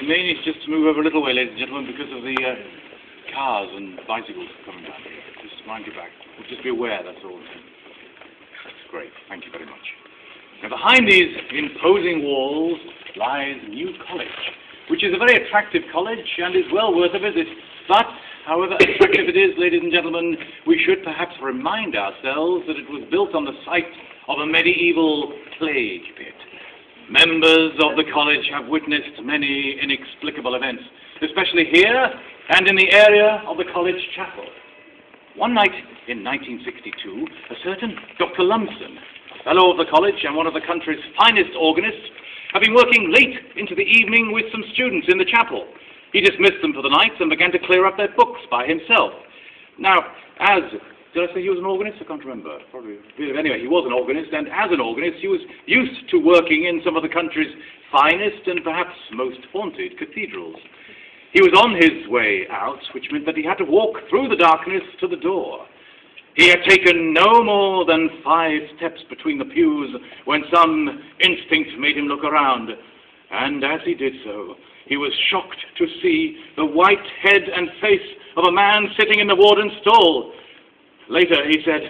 may need just to move over a little way, ladies and gentlemen, because of the cars and bicycles coming down here. Just mind your back. Just be aware, that's all. That's great. Thank you very much. Now, behind these imposing walls lies New College, which is a very attractive college and is well worth a visit. But, however attractive it is, ladies and gentlemen, we should perhaps remind ourselves that it was built on the site of a medieval plague pit. Members of the college have witnessed many inexplicable events, especially here and in the area of the college chapel. One night in 1962, a certain Dr. Lumsden, a fellow of the college and one of the country's finest organists, had been working late into the evening with some students in the chapel. He dismissed them for the night and began to clear up their books by himself. Now, did I say he was an organist? I can't remember. Probably. Anyway, he was an organist, and as an organist, he was used to working in some of the country's finest and perhaps most haunted cathedrals. He was on his way out, which meant that he had to walk through the darkness to the door. He had taken no more than 5 steps between the pews when some instinct made him look around, and as he did so, he was shocked to see the white head and face of a man sitting in the warden's stall. Later, he said,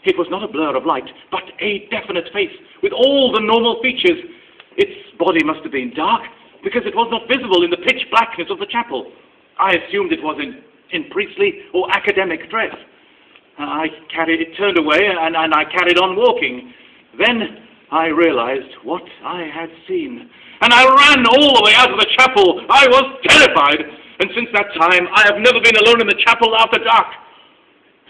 it was not a blur of light, but a definite face with all the normal features. Its body must have been dark, because it was not visible in the pitch blackness of the chapel. I assumed it was in priestly or academic dress. It turned away, and I carried on walking. Then I realized what I had seen, and I ran all the way out of the chapel. I was terrified, and since that time, I have never been alone in the chapel after dark.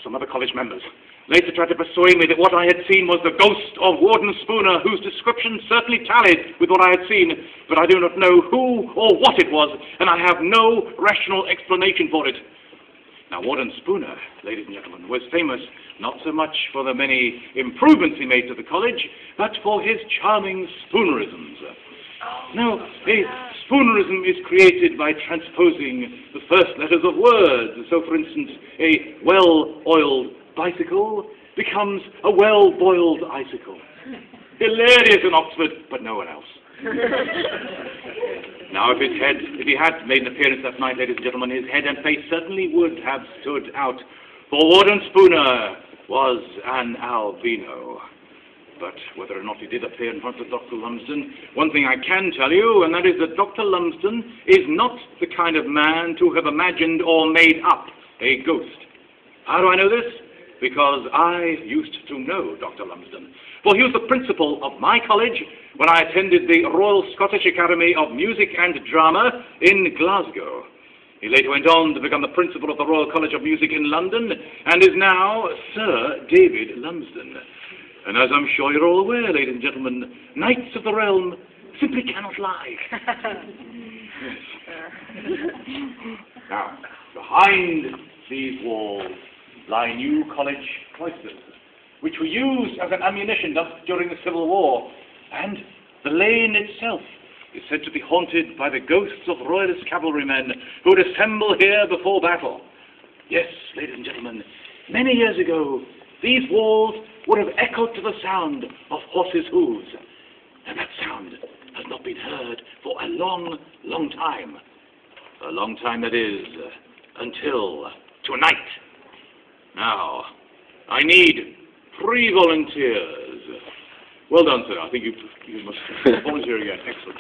Some other college members later tried to persuade me that what I had seen was the ghost of Warden Spooner, whose description certainly tallied with what I had seen, but I do not know who or what it was, and I have no rational explanation for it. Now, Warden Spooner, ladies and gentlemen, was famous not so much for the many improvements he made to the college, but for his charming spoonerisms. Now, a spoonerism is created by transposing the first letters of words. So, for instance, a well-oiled bicycle becomes a well-boiled icicle. Hilarious in Oxford, but no one else. Now, if he had made an appearance that night, ladies and gentlemen, his head and face certainly would have stood out, for Warden Spooner was an albino. But whether or not he did appear in front of Dr. Lumsden, one thing I can tell you, and that is that Dr. Lumsden is not the kind of man to have imagined or made up a ghost. How do I know this? Because I used to know Dr. Lumsden. For he was the principal of my college when I attended the Royal Scottish Academy of Music and Drama in Glasgow. He later went on to become the principal of the Royal College of Music in London and is now Sir David Lumsden. And as I'm sure you're all aware, ladies and gentlemen, knights of the realm simply cannot lie. Now, behind these walls lie New College cloisters, which were used as an ammunition dump during the Civil War, and the lane itself is said to be haunted by the ghosts of royalist cavalrymen who would assemble here before battle. Yes, ladies and gentlemen, many years ago, these walls would have echoed to the sound of horses' hooves. And that sound has not been heard for a long, long time. A long time, that is, until tonight. Now, I need 3 volunteers. Well done, sir. I think you must volunteer again. Excellent.